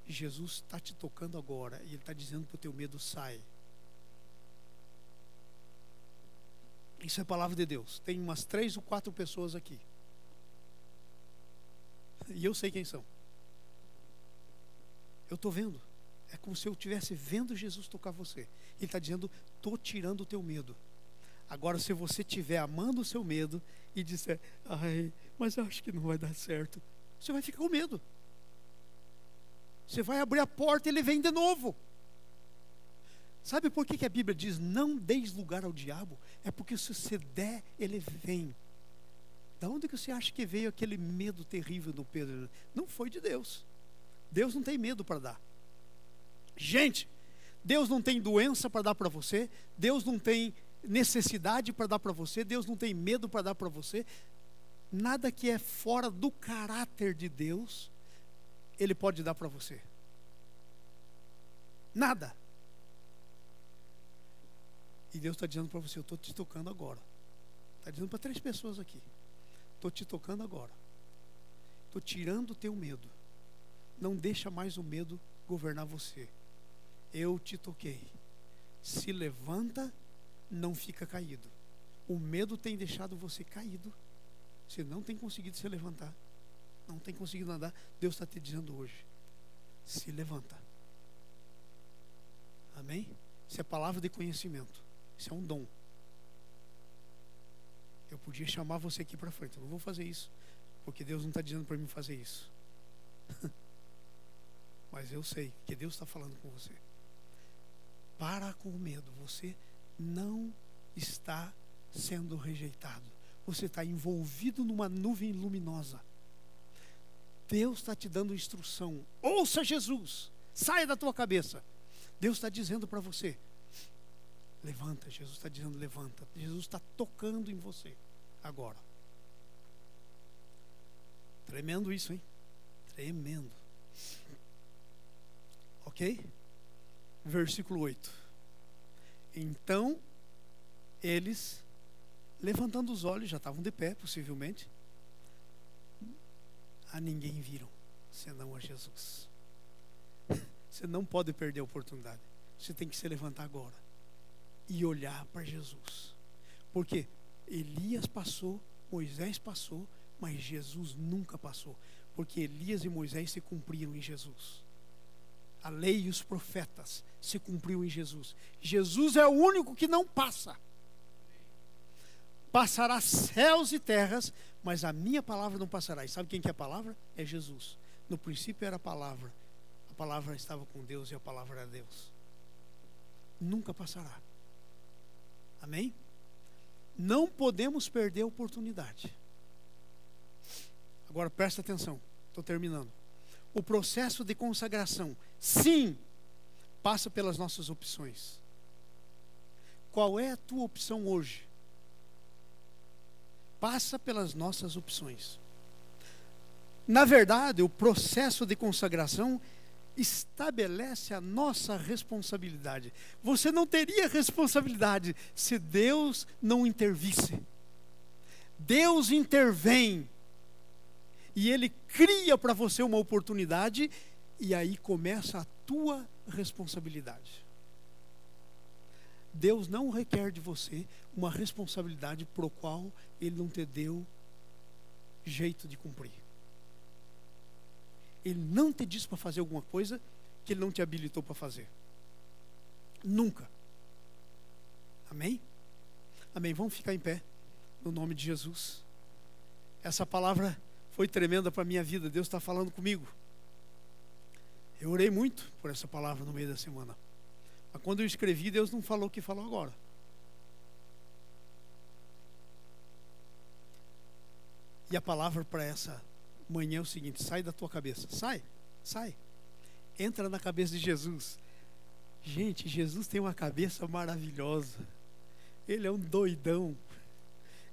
Jesus está te tocando agora e Ele está dizendo que o teu medo sai. Isso é a palavra de Deus. Tem umas 3 ou 4 pessoas aqui. E eu sei quem são. Eu estou vendo. É como se eu estivesse vendo Jesus tocar você. Ele está dizendo, estou tirando o teu medo. Agora, se você estiver amando o seu medo e disser, ai, mas eu acho que não vai dar certo, você vai ficar com medo. Você vai abrir a porta e ele vem de novo. Sabe por que a Bíblia diz, não deis lugar ao diabo? É porque se você der, ele vem. Da onde que você acha que veio aquele medo terrível do Pedro? Não foi de Deus. Deus não tem medo para dar. Gente, Deus não tem doença para dar para você. Deus não tem necessidade para dar para você. Deus não tem medo para dar para você. Nada que é fora do caráter de Deus, Ele pode dar para você. Nada. E Deus está dizendo para você, eu estou te tocando agora. Está dizendo para 3 pessoas aqui. Estou te tocando agora. Estou tirando o teu medo. Não deixa mais o medo governar você. Eu te toquei. Se levanta, não fica caído. O medo tem deixado você caído. Você não tem conseguido se levantar. Não tem conseguido andar. Deus está te dizendo hoje, se levanta. Amém? Isso é palavra de conhecimento. Isso é um dom. Eu podia chamar você aqui para frente. Eu não vou fazer isso, porque Deus não está dizendo para mim fazer isso. Mas eu sei que Deus está falando com você. Para com o medo. Você não está sendo rejeitado. Você está envolvido numa nuvem luminosa. Deus está te dando instrução. Ouça Jesus. Saia da tua cabeça. Deus está dizendo para você, levanta. Jesus está dizendo, levanta. Jesus está tocando em você agora. Tremendo isso, hein? Tremendo. Ok? Versículo 8. Então, eles, levantando os olhos, já estavam de pé, possivelmente, a ninguém viram, senão a Jesus. Você não pode perder a oportunidade. Você tem que se levantar agora e olhar para Jesus. Porque Elias passou, Moisés passou, mas Jesus nunca passou. Porque Elias e Moisés se cumpriram em Jesus. A lei e os profetas se cumpriram em Jesus. Jesus é o único que não passa. Passará céus e terras, mas a minha palavra não passará. E sabe quem que é a palavra? É Jesus. No princípio era a palavra. A palavra estava com Deus e a palavra era Deus. Nunca passará. Amém? Não podemos perder a oportunidade. Agora presta atenção. Estou terminando. O processo de consagração, sim, passa pelas nossas opções. Qual é a tua opção hoje? Passa pelas nossas opções. Na verdade, o processo de consagração estabelece a nossa responsabilidade. Você não teria responsabilidade se Deus não intervisse. Deus intervém e Ele cria para você uma oportunidade e aí começa a tua responsabilidade. Deus não requer de você uma responsabilidade por qual Ele não te deu jeito de cumprir. Ele não te disse para fazer alguma coisa que Ele não te habilitou para fazer. Nunca. Amém? Amém. Vamos ficar em pé, no nome de Jesus. Essa palavra foi tremenda para a minha vida. Deus está falando comigo. Eu orei muito por essa palavra no meio da semana. Mas quando eu escrevi, Deus não falou o que falou agora. E a palavra para essa Amanhã é o seguinte, sai da tua cabeça. Sai. Entra na cabeça de Jesus. Gente, Jesus tem uma cabeça maravilhosa. Ele é um doidão.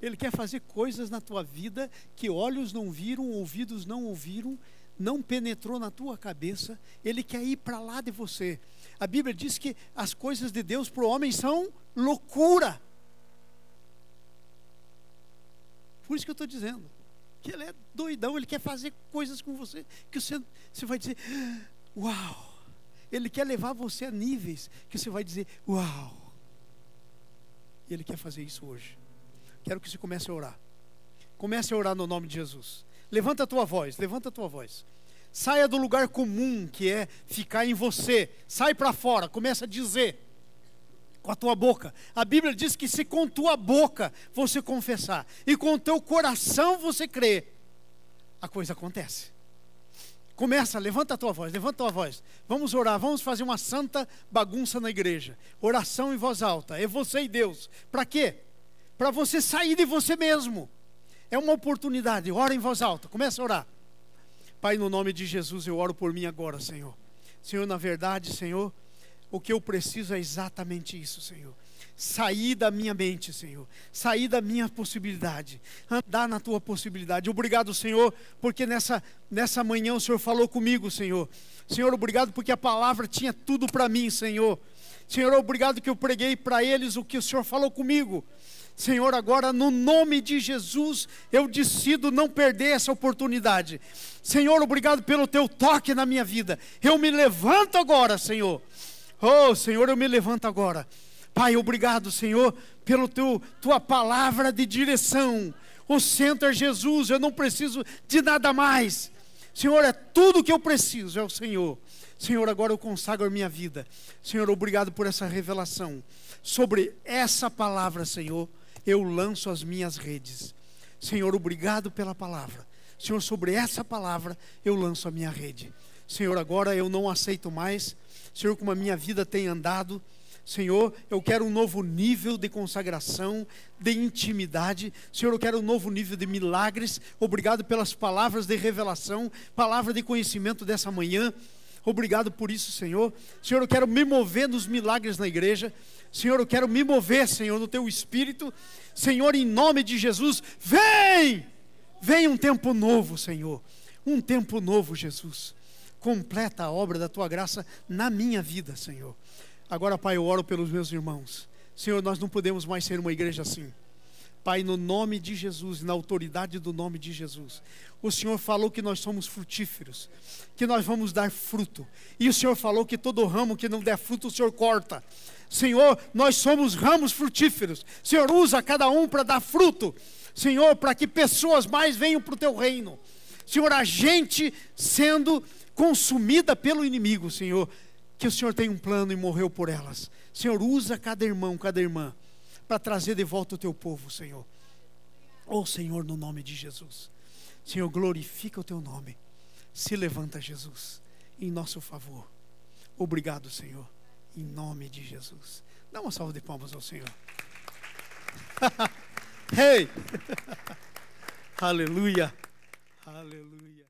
Ele quer fazer coisas na tua vida que olhos não viram, ouvidos não ouviram, não penetrou na tua cabeça. Ele quer ir para lá de você. A Bíblia diz que as coisas de Deus para o homem são loucura. Por isso que eu estou dizendo que ele é doidão. Ele quer fazer coisas com você que você vai dizer, uau. Ele quer levar você a níveis que você vai dizer, uau. E Ele quer fazer isso hoje. Quero que você comece a orar. Comece a orar no nome de Jesus. Levanta a tua voz, levanta a tua voz. Saia do lugar comum que é ficar em você. Sai para fora, começa a dizer com a tua boca. A Bíblia diz que se com tua boca você confessar e com o teu coração você crer, a coisa acontece. Começa, levanta a tua voz, levanta a tua voz. Vamos orar, vamos fazer uma santa bagunça na igreja. Oração em voz alta, é você e Deus. Para quê? Para você sair de você mesmo. É uma oportunidade, ora em voz alta, começa a orar. Pai, no nome de Jesus, eu oro por mim agora, Senhor. Senhor, na verdade, Senhor, o que eu preciso é exatamente isso, Senhor. Sair da minha mente, Senhor. Sair da minha possibilidade. Andar na tua possibilidade. Obrigado, Senhor, porque nessa manhã o Senhor falou comigo, Senhor. Senhor, obrigado porque a palavra tinha tudo para mim, Senhor. Senhor, obrigado que eu preguei para eles o que o Senhor falou comigo. Senhor, agora no nome de Jesus, eu decido não perder essa oportunidade. Senhor, obrigado pelo teu toque na minha vida. Eu me levanto agora, Senhor. Oh, Senhor, eu me levanto agora. Pai, obrigado, Senhor, pela tua palavra de direção. O centro é Jesus, eu não preciso de nada mais. Senhor, é tudo que eu preciso, é o Senhor. Senhor, agora eu consagro a minha vida. Senhor, obrigado por essa revelação. Sobre essa palavra, Senhor, eu lanço as minhas redes. Senhor, obrigado pela palavra. Senhor, sobre essa palavra, eu lanço a minha rede. Senhor, agora eu não aceito mais. Senhor, como a minha vida tem andado. Senhor, eu quero um novo nível de consagração, de intimidade. Senhor, eu quero um novo nível de milagres. Obrigado pelas palavras de revelação, palavra de conhecimento dessa manhã. Obrigado por isso, Senhor. Senhor, eu quero me mover nos milagres na igreja. Senhor, eu quero me mover, Senhor, no teu Espírito. Senhor, em nome de Jesus, vem! Vem um tempo novo, Senhor. Um tempo novo, Jesus. Completa a obra da tua graça na minha vida, Senhor. Agora, Pai, eu oro pelos meus irmãos. Senhor, nós não podemos mais ser uma igreja assim. Pai, no nome de Jesus, na autoridade do nome de Jesus, o Senhor falou que nós somos frutíferos, que nós vamos dar fruto. E o Senhor falou que todo ramo que não der fruto, o Senhor corta. Senhor, nós somos ramos frutíferos. Senhor, usa cada um para dar fruto. Senhor, para que pessoas mais venham para o teu reino. Senhor, a gente sendo consumida pelo inimigo, Senhor, que o Senhor tem um plano e morreu por elas. Senhor, usa cada irmão, cada irmã, para trazer de volta o teu povo, Senhor. Oh, Senhor, no nome de Jesus. Senhor, glorifica o teu nome. Se levanta, Jesus, em nosso favor. Obrigado, Senhor, em nome de Jesus. Dá uma salva de palmas ao Senhor. Hey! Aleluia! Aleluia!